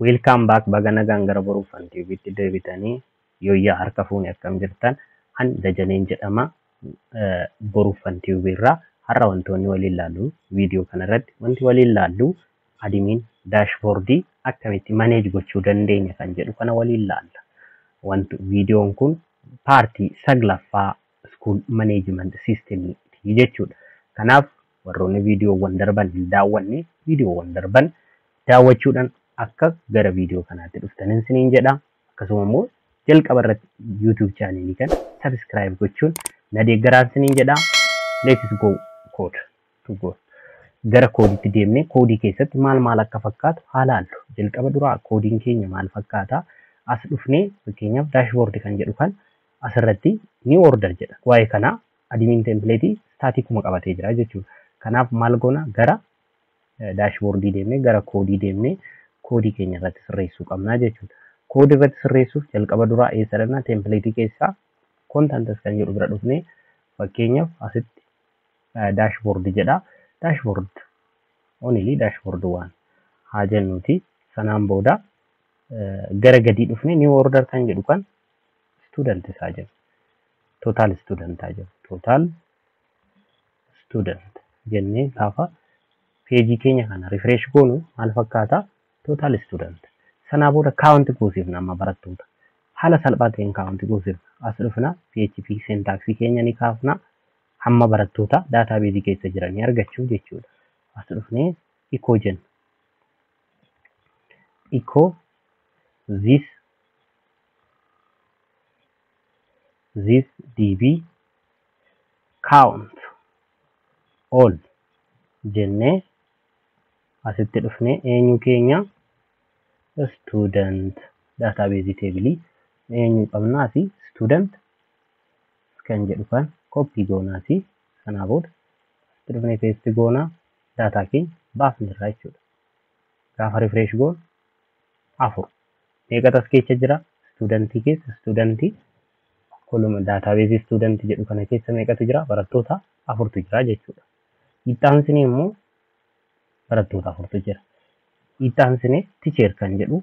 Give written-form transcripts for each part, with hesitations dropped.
Welcome back baga nagaan gara boruufan TV'tti deebitanii yooyyaa harka fuunee akkam jirtan an Dajaneen jedhama boruufan TV irraa har'a wantoonni waliin ilaallu viidiyoo kanarratti wanti waliin ilaallu adimiin daashboordii akkamitti maneej gochuu dandeenya kan jedhu kana waliin ilaalla. Wanti viidiyoon kun paartii saglaffaa school management system jechuudha. Kanaaf warroonni viidiyoowwan darban hin daawwanne viidiyoowwan darban daawwachuudhaan akka gara viidiyoo kanaatti dhuftaniin isiniin jedha. Akkasuma immoo jalqaba irratti YouTube channel kan subscribe gochuun na deeggaraan isiniin jedha. Let's go code to go. Gara koodiitti deemnee koodii keessatti maal akka fakkaatu haala ilaallu. Jalqaba duraa koodiin keenya maal fakkaata? As dhufnee fakkeenyaaf dashboard kan jedhu kan asirratti new order jedha. Waa'ee kana admin template staticuma qabatee jira jechuudha. Kanaaf maal goona gara dashboardii deemnee gara koodii deemnee koodii keenya irratti sirreessuu qabna jechuudha. Koodii irratti sirreessuuf jalqaba duraa eessadana template keessaa contents kan jedhu bira dhufnee fakkeenyaaf asitti dashboard jedha. Dashboard only dashboard waan haa jennuuti. Sanaan booda gara gadii dhufnee new order kan jedhu kan student isaa jenna. Total student haa jennu. Total student jennee gaafa peejii keenya kana refresh goonu maal fakkaata? Total student. Sanaa booda count goosifna amma barattoota. Haala salphaa ta'een count goosifna. As dhufna PHP syntax keenya ni kaafna. Hamma barattoota database keessa jiranii argachuu jechuudha. As dhufnee echo jenna. Echo this db count all jennee asitti dhufnee eenyu keenya student database table eenyu qabnaa fi student kan jedhu kan copy goonaa fi sanaa booda asitti dhufnee paste goonaa data keenya baafnirraa jechuudha. Gaafa refresh goon 4 meeqa as keessa jira? Studentii keessa studentii koluma database student jedhu kana keessa meeqatu jira? Barattoota 4tu jira jechuudha. Ittaansini immoo barattoota 4tu jira. Ittaansini teacher kan jedhu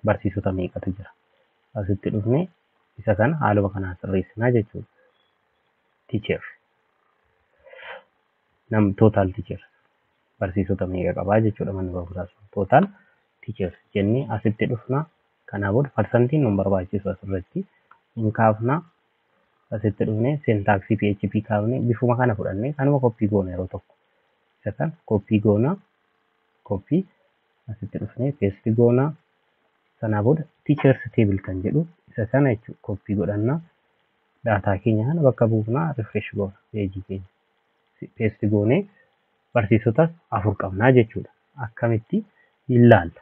barsiisota meeqatu jira? Asitti dhufnee isa kana haaluma kanaan sirreessinaa jechuudha. Teacher total teacher barsiisota meeqa qabaa jechuudha manni barumsaa sun. Total teachers jennee asitti dhufna. Kanaa booda percentiin nu barbaachisu asirratti hin kaafna. Asitti dhufnee syntax PHP kaafnee bifuma kana fudhannee kanuma copy goona yeroo tokko. Isa kan copy goona. Copy asitti dhufnee paste goona. Sanaa booda teachers table kan jedhu isa kana jechuudha. Copy godhanna. Data keenya kana bakka buufnaa refresh goona page keenya. Paste goonee barsiisotas 4 qabnaa jechuudha. Akkamitti ilaalla?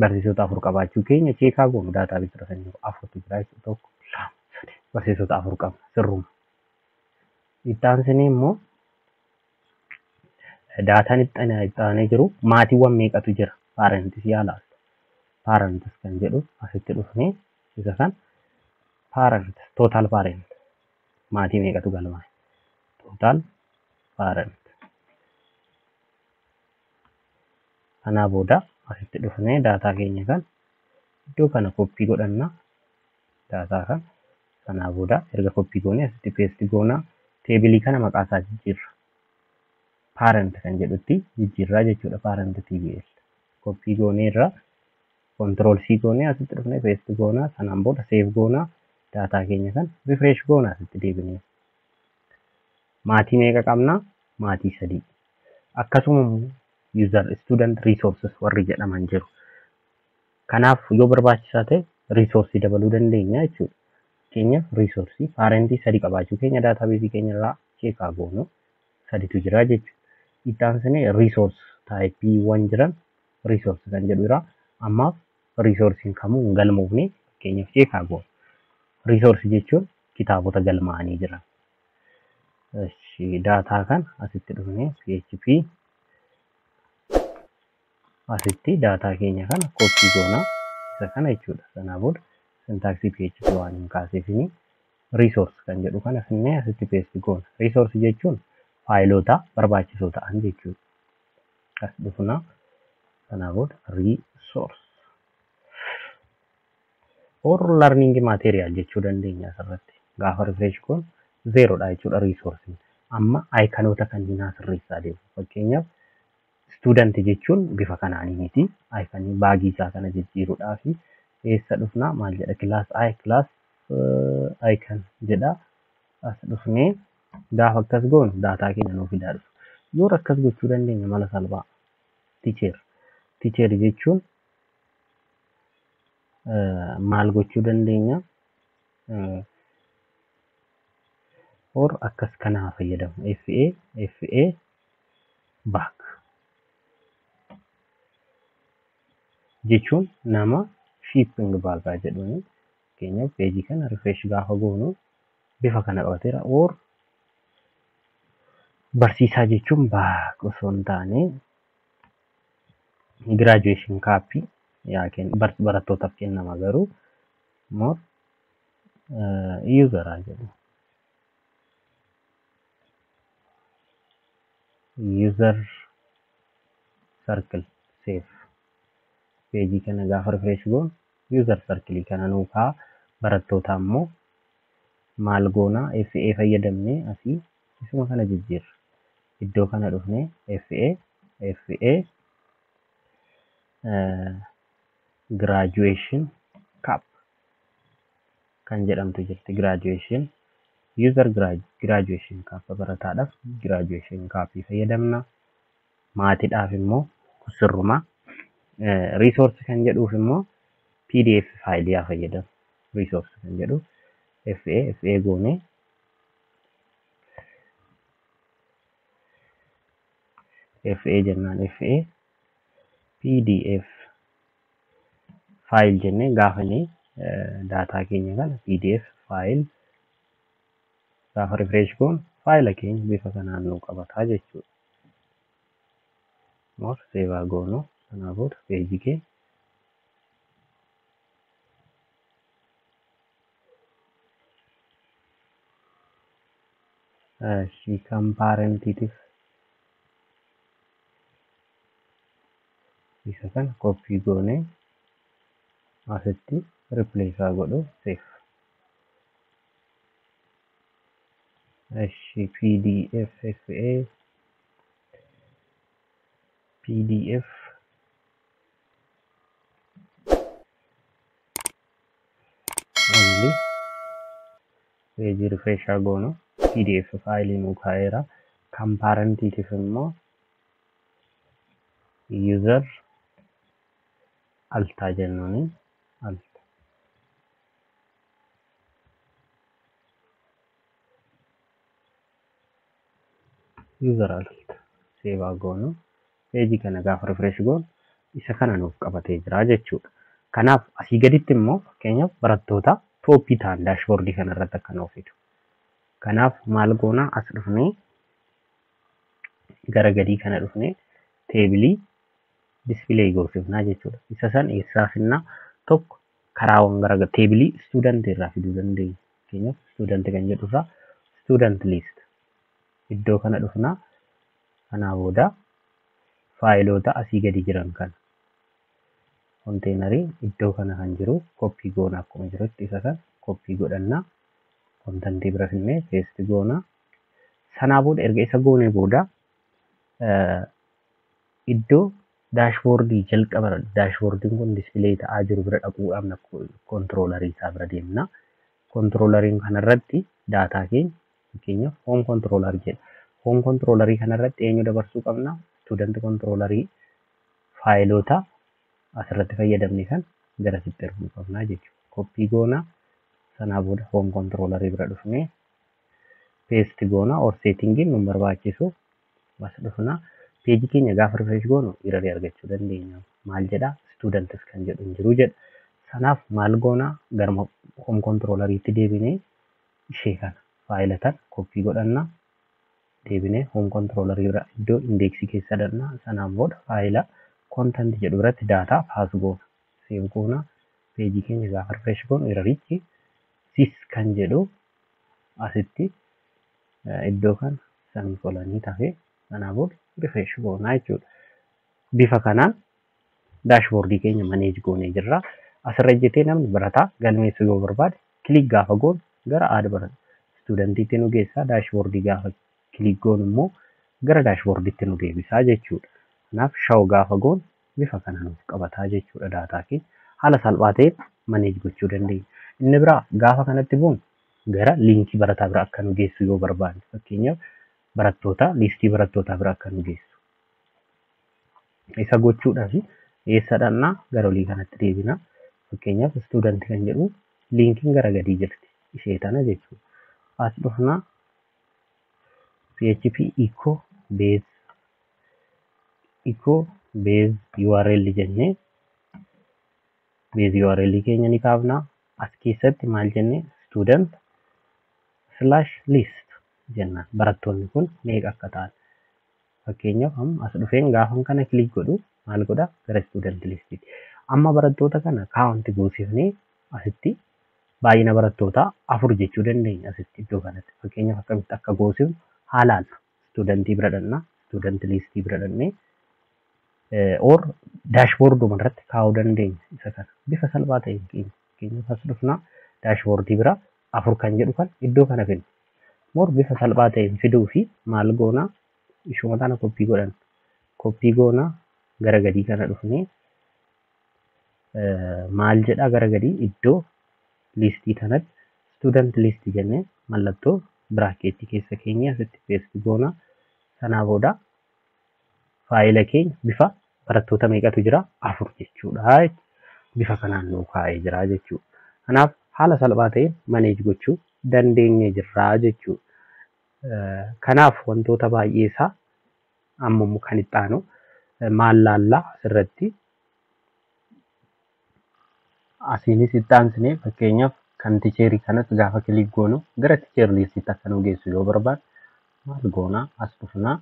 Barsiisota 4 qabaachuu keenya cheekaa goonu database irra kan jiru 4tu jira jechuudha. Tokko barsiisota 4 qabna sirruma. Ittaansini immoo daataan ittaanee jiru maatiiwwan meeqatu jira? Parents yaala. Parents kan jedhu asitti dhufnee isa kan parents total parent maatii meeqatu galmaa'e? Total parent. Kanaa booda asitti dhufnee daataa keenya kan iddoo kana copy godhanna. Daataa kan sanaa booda erga copy goonee asitti paste goona. Table kana maqaa isaa jijjiirra. Parent kan jedhutti jijjiirraa jechuudha. Parent TBL. Copy goonee irra control C goonee asitti dhufnee paste goona. Sanaan booda save goona. Daataa keenya kan refresh goona asitti deebinee. Maatii meeqa qabna? Maatii 3. Akkasuma user student resources warri jedhaman jiru. Kanaaf yoo barbaachisaa ta'e resource dabaluu dandeenya jechuudha. Keenyaaf resource parentii 3 qabaachuu keenya database keenya irraa cheekaa goonu 3tu jira jechuudha. Ittaansine resource type waan jiran resource kan jedhu irraa ammaaf resource kamuu hin galmoofne keenyaaf cheekaa goonu. Resource jechuun kitaabota galmaa'anii jiran. Daataa kan asitti dhufnee PHP asitti daataa keenya kana copy goona isa kana jechuudha. Sanaa booda syntax PHP waan hin kaaseefini resource kan jedhu kana finnee asitti paste goona. Resource jechuun faayilota barbaachisoo ta'an jechuudha. As dhufna Sanaa booda resource or learning material jechuu dandeenya asirratti. Gaafa refresh goonu 0dha jechuudha resource. Amma ayikanoota kanneen sirreessaa deemu. Fakkeenyaaf student jechuun bifa kanaanii miti. Ayikanii baagii isaa kana jijjiiruudhaa fi eessa dhufnaa maal jedha class icon jedha. As dhufnee gaafa akkas goonu daataa keenya nuuf fidaa dhufu. Yoo akkas gochuu dandeenya mala salphaa. Teacher jechuun maal gochuu dandeenya? Or akkas kanaa fayyadamu. FA back jechuun nama shipping baagaa jedhuuni. Fakkeenyaaf peejii kana refresh gaafa goonu bifa kana qabateera. Or barsiisaa jechuun baak osoo hin taane graduation caappii barattootaaf kennama garuu more useraa jedhu. User circle save peejii kana gaafa refresh goonu user circle kana nuufaa barattootaa immoo maal goonaa FA fayyadamnee asii isuma kana jijjiirra. Iddoo kana dhufnee FA graduation cap kan jedhamtu jirti. Graduation user graduation cap barataadhaaf graduation cap fayyadamna. Maatiidhaaf immoo sirruma. Resource kan jedhuuf immoo PDF faayilii fayyadamu. Resource kan jedhu FA goone FA jennaan FA PDF file jennee gaafanii daataa keenya kana PDF file gaafa refresh goonu faayila keenya bifa kanaan nu qabataa jechuudha. More save goonu sanaa booda peejii keenya comparatitive isa kana copy goone asitti replace godhu save. PDF FA PDF only page refresh goonu PDF file nu kaa'eera. Comparative immoo user alta jennuuni alta user alta save goonu peejii kana gaafa refresh goonu isa kana nuuf qabatee jira jechuudha. Kanaaf asii gaditti immoo fakkeenyaaf barattoota tooppii ta'an daashboordii kana irratti akka nuuf fidu. Kanaaf maal goona as dhufnee gara gadii kana dhufnee teebilii display goosifnaa jechuudha. Isa san eessaa finnaa tokko karaawwan gara teebilii student irraa fiduu dandeenya. Fakkeenyaaf student kan jedhu irraa student list iddoo kana dhufnaa. Kanaa booda faayilota asii gadi jiran kana konteenarii iddoo kana kan jiru koppii goona akkuma jirutti isa kan koppii godhannaa. Kontentii bira finnee paste goona. Sanaa booda erga isa goonee booda iddoo daashboordii jalqaba daashboordiin kun display ta'aa jiru bira dhaquudhaan kontiroolarii isaa bira deemna. Kontiroolariin kanarratti daataa keenya fakkeenyaaf home controller jedha. Home controller kanarratti eenyu dabarsuu qabna? Student controller faayilota asirratti fayyadamne kan gara sitti erguu qabna jechuudha. Koppii goona. Sanaa booda home controller bira dhufnee paste goona or settingiin nu barbaachisu as dhufna. Peejii keenya gaafa refresh goonu irree argachuu dandeenya. Maal jedha? Students kan jedhu hin jiru jedha. Sanaaf maal goona? Gara home controlleriitti deebinee ishee kana faayilatan koppii godhanna. Deebinee home controller bira iddoo indeksii keessa danna. Sanaan booda faayila content jedhu irratti daataa paas goona. Save goona. Peejii keenya gaafa refresh goonu irriichi sis kan jedhu asitti iddoo kan semicolonii tafe sanaa booda refresh goona jechuudha. Bifa kanaan daashboordii keenya maneej goonee jirra. Asirra jetee namni barataa galmeessuu yoo barbaade kilik gaafa goonu gara aada studentiitti nu geessa. Daashboordii gaafa kilik goonu immoo gara daashboordiitti nu deebisaa jechuudha. Kanaaf shaw gaafa goonu bifa kana nuuf qabataa jechuudha daataa keenya. Haala salphaa ta'een maneej gochuu dandeenya. Inni biraa gaafa kanatti bu'uun gara liinkii barataa bira akka nu geessu yoo barbaanne fakkeenyaaf liistii barattootaa bira akka nu geessu. Isa gochuudhaaf eessa dhaqnaa gara olii kanatti deebina. Fakkeenyaaf istuudantii kan jedhu liinkiin gara gadii jirti. Ishee tana jechuudha. As dhufnaa PHP echo base URL jennee base URL keenya ni kaafnaa. As keessatti maal jennee student/list jennaan. Barattoonni kun meeqa akka ta'an. Fakkeenyaaf as dhufeen gaafan kana kilik godhu maal godha gara student listiiti. Amma barattoota kana kaawwanti goosifnee asitti baay'ina barattootaa 4 jechuu dandeenya asitti iddoo kanatti. Fakkeenyaaf akkamitti akka goosifnu haalaan studentii bira dhaqnaa student listii bira dhaqnee daashboorduma irratti kaa'uu dandeenya isa kana bifa salphaa ta'een fakkeenyaaf as dhufnaa daashboordii bira 4 kan jedhu kan iddoo kana finna. Bifa salphaa ta'een fiduu fi maal goonaa ishuma kana koppii goonaa gara gadii kana dhufnee maal jedhaa gara gadii iddoo listii kanatti student list jennee mallattoo biraakeetii keessa keenya asitti peesti goonaa. Sanaa booda faayila keenya bifa barattoota meeqatu jira 4 jechuudha. Bifa kanaan nuu kaa'ee jira jechuudha. Kanaaf haala salphaa ta'een maneej gochuu dandeenye jirra jechuudha. Kanaaf wantoota baay'ee isaa amma kan itti aanu maal laallaa asirratti asiinis itti aansinee fakkeenyaaf kan ticheerii kanas gaafa kilik goonu gara ticheer listiitti akka nu geessu yoo barbaadu maal goonaa as dhufnaa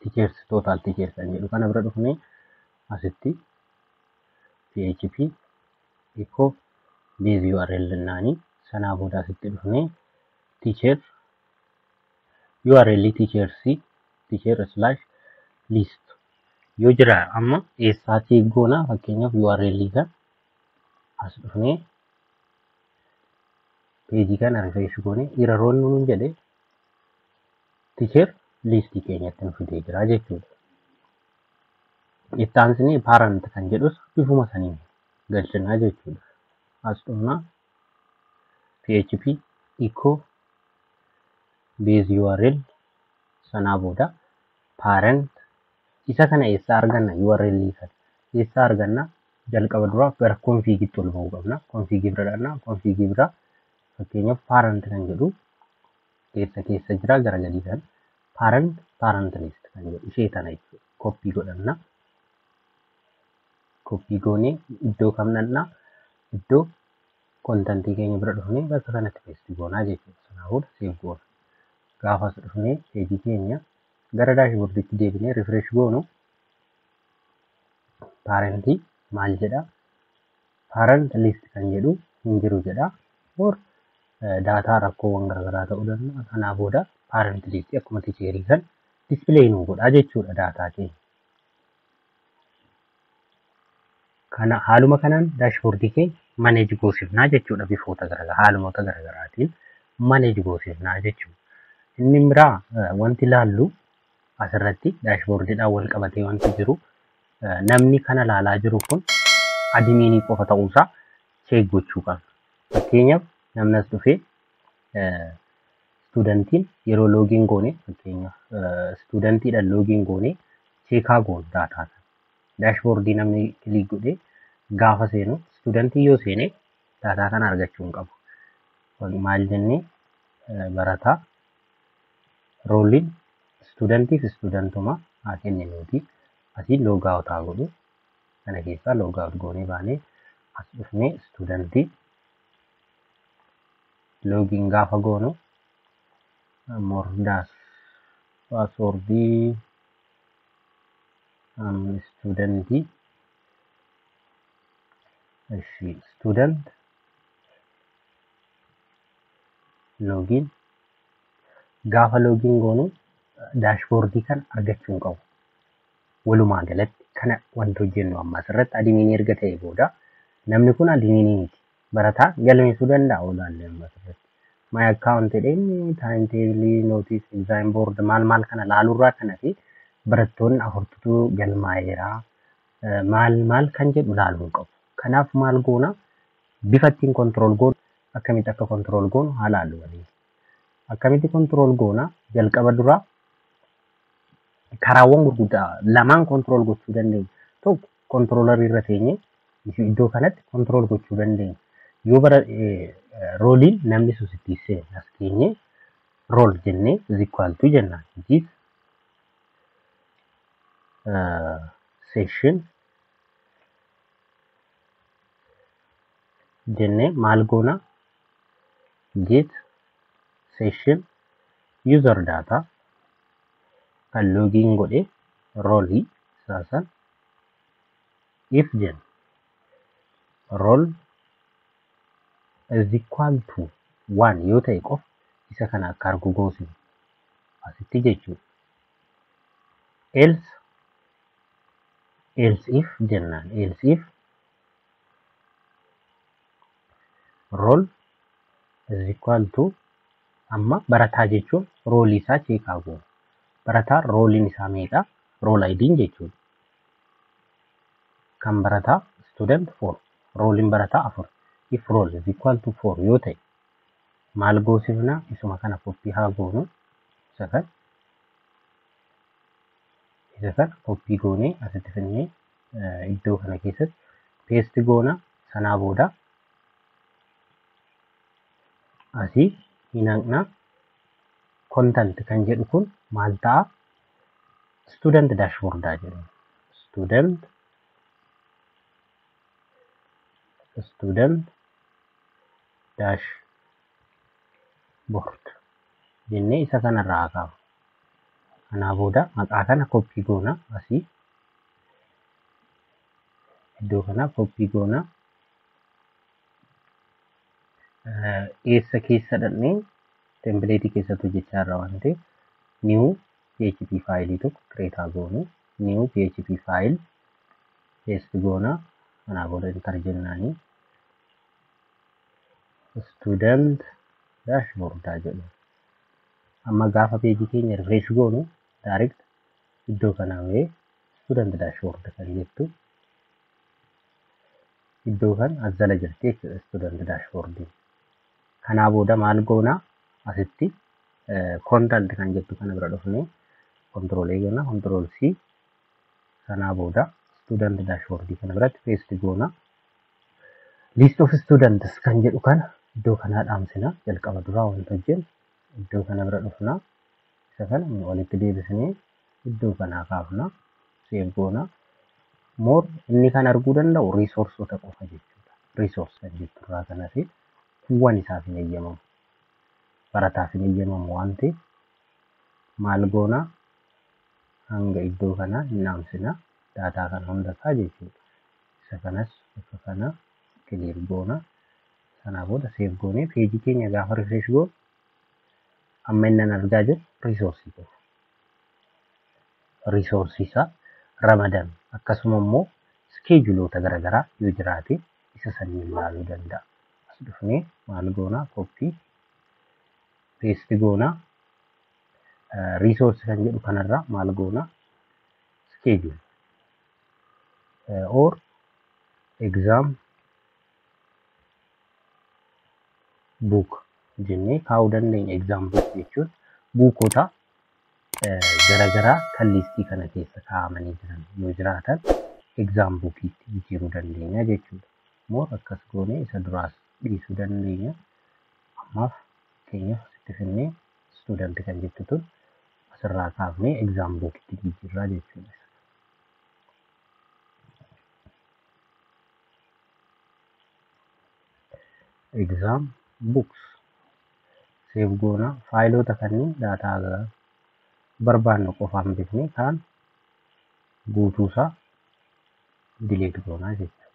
ticheers tootaal ticheers kan jedhu kana bira dhufnee asitti PHP echo base URL naanii sanaa booda asitti dhufnee teacher URL teacher/list yoo jira amma eessaati goonaa fakkeenyaaf URL kan as dhufnee peejii kana refresh goonee iraroon nuun jedhe teacher listii keenyatti nu fidee jira jechuudha. Itti aansinee parent kan jedhus bifuma saniin galchinaa jechuudha. As dhufnaa PHP echo base URL sanaa booda parent isa kana eessa arganna URL kana eessa arganna jalqaba dura gara konfiigitti ol ba'uu qabna. Konfiigii bira dhaqnaa konfiigii bira fakkeenyaaf parent kan jedhu keessa jira gara gadii kan parent list kan jedhu ishee tana jechuudha. Koppii godhanna. Koppii goonee iddoo kam dhaqnaa iddoo kontentii keenya bira dhufnee bakka kanatti peesti goonaa jechuudha. Sanaa booda seef goona. Gaafa as dhufnee peejii keenya gara daashboordiitti deebinee refresh goonu parentii maal jedhaa parent list kan jedhu hin jiru jedhaa daataa rakkoowwan garaagaraa ta'uu danda'a. Kanaa booda parent list akkuma ticheerii kan dispilay nuu godhaa jechuudha daataa keenya. Kana haaluma kanaan daashboordii keenya maneej goosifnaa jechuudha bifoota haalumota garaagaraatiin maneej goosifnaa jechuudha. Inni biraa wanti laallu asirratti daashboordiidhaan wal qabatee wanti jiru namni kana laalaa jiru kun adimiinii qofa ta'uusaa cheek gochuu qabna. Fakkeenyaaf namni as dhufee stuudentiin yeroo loogiin goone fakkeenyaaf stuudentiidhaan loogiin goone cheekaa goon daataa kana. Daashboordii namni kilik godhee gaafa seenu stuudentii yoo seene daataa kana argachuu hin qabu. Maal jennee barataa rooliin stuudentiif stuudentuma haa kenninuuti. Asii loogaawut haa godhu. Kana keessaa loogaawut goonee baanee as dhufnee stuudentii loogiin gaafa goonu mordaas paaswordii stuudentii student loogiin gaafa loogiin goonu daashboordii kan argachuu hin qabu. walumaa galatti kana wanti hojjennu amma asirratti adimiin erga ta'e booda namni kun adimiinii miti. Barataa galmeessuu danda'a olaallee amma asirratti. My account jedheen timetable notice exam board maal kana laalurraa kana fi barattoonni afurtutu galmaa'eera maal kan jedhu laaluu qabu. Kanaaf maal goona bifa ittiin control goonu akkamitti akka control goonu haa laallu waliin. Akkamitti control goona jalqaba dura karaawwan gurguddaa lamaan control gochuu dandeenya. Tokko controller irra teenye iddoo kanatti control gochuu dandeenya. Yoo bara rooliin namni susittiisee as keenye rool jennee is equal to jennaan. This session jennee maal goona get session user data kan login godhe roolii saasan if jen rool is equal to 1 yoo ta'e qof isa kana akka argu goosinu asitti jechuudha. Else if jennaan else if roll is equal to amma barataa jechuun roolii isaa cheekaa goona. Barataa rooliin isaa meeqa? Rool ID'n jechuudha. Kan barataa student 4 rooliin barataa 4. If roll is equal to 4 yoo ta'e maal goosifna isuma kana koppii haa goonu isa kan koppii goonee asitti finnee iddoo kana keessatti paste goona sanaa booda asii hinaqna content kan jedhu kun maal ta'a student dashboard jedhama. Student dashboard jennee isa kanarraa kaa'u. Kanaa booda maqaa kana koppii goona asii iddoo kana koppii goona eessa keessa dhaqnee templateii keessatti hojjechaa irra waan ta'eef new php faayilii tokko create haa goonu. New php file paste goona. Kanaa booda enter jennaanii student dashboard jedhu. Amma gaafa peejii keenya refresh goonu direct iddoo kana wee student dashboard kan jettu iddoo kan as jala jirti jechuudha student dashboard. Kanaa booda maal goona asitti content kan jettu kana bira dhufnee control A goona control C sanaa booda student dashboard kana biratti paste goona. List of students kan jedhu kana iddoo kanaa dhaamsina jalqaba duraa wanta hojjennu iddoo kana bira dhufna isa kana walitti deebisnee iddoo kanaa kaafna save goona. More inni kan arguu danda'u resourceota qofa jechuudha. Resource kan jettu irraa kanatti kuuwwan isaaf hin eeyyamamu. Barataaf hin eeyyamamu waan ta'eef maal goona hanga iddoo kanaa hin dhaamsina daataa kana hunda isaa jechuudha. Isa kanas akka kana clear goona. Sanaa booda save goonee peejii keenya gaafa refresh goonu amma inni argaa jiru resource qofa. Resource isaa ramadan akkasuma immoo skeejuloota garaagaraa yoo jiraate isa saniin ilaaluu danda'a. As dhufnee maal goona copy paste goona. Resource kan jedhu kanarraa maal goona schedule or exam book jennee kaa'uu dandeenya. Exam book jechuun buukota garaagaraa kan listii kana keessa kaa'amanii jiran yoo jiraatan exam bookiitti jijjiiruu dandeenya jechuudha. Moo akkas goonee isa duraas dhiisuu dandeenya. Ammaaf keenyaaf sitti finnee student kan jettu tun asirraa kaafnee exam bookiitti jijjiirraa jechuudha. Exam books save goona. Faayilota kanneen daataa barbaannu qofaan bitnee kaan guutuusaa delete goonaa jechuudha.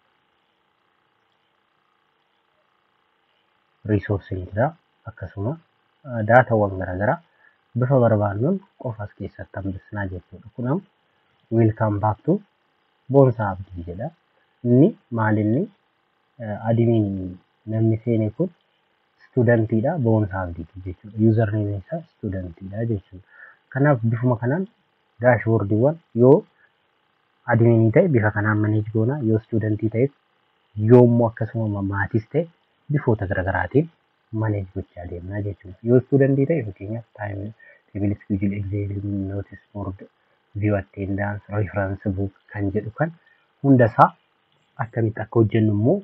Resource jira akkasuma daataawwan garaagaraa bifa barbaannuun qofa as keessatti hambisnaa jechuudha. Kun welcome back to Boonsaa Abdii jedha. Inni maalinni adimiin namni seene kun studentiidha Boonsaa Abdiiti jechuudha. Username isaa studentiidha jechuudha. Kanaaf bifuma kanaan daashboordiiwwan yoo adimiinii ta'e bifa kanaan manage goona, yoo studentii ta'e yoommoo akkasuma maatis ta'e bifoota garaagaraatiin manage gochaa deemna jechuudha. Yoo studentii ta'e fakkeenyaaf time table schedule exam notice board view attendance reference book kan jedhu kan hundasaa akkamitti akka hojjennu immoo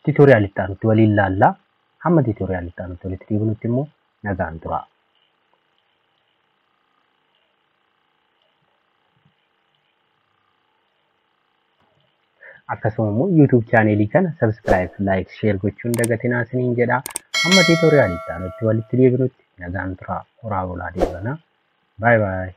tutoriyaalitti aanutti waliin laallaa. Hamma tutoriyaalitti aanutti walitti deebinutti immoo nagaan tura. Akkasuma immoo YouTube channel kana subscribe, like, share gochuun dagatinaa isiniin jedha. Hamma tutoriyaalitti aanutti walitti deebinutti nagaan tura. Horaa bulaa deebana. Bye bye.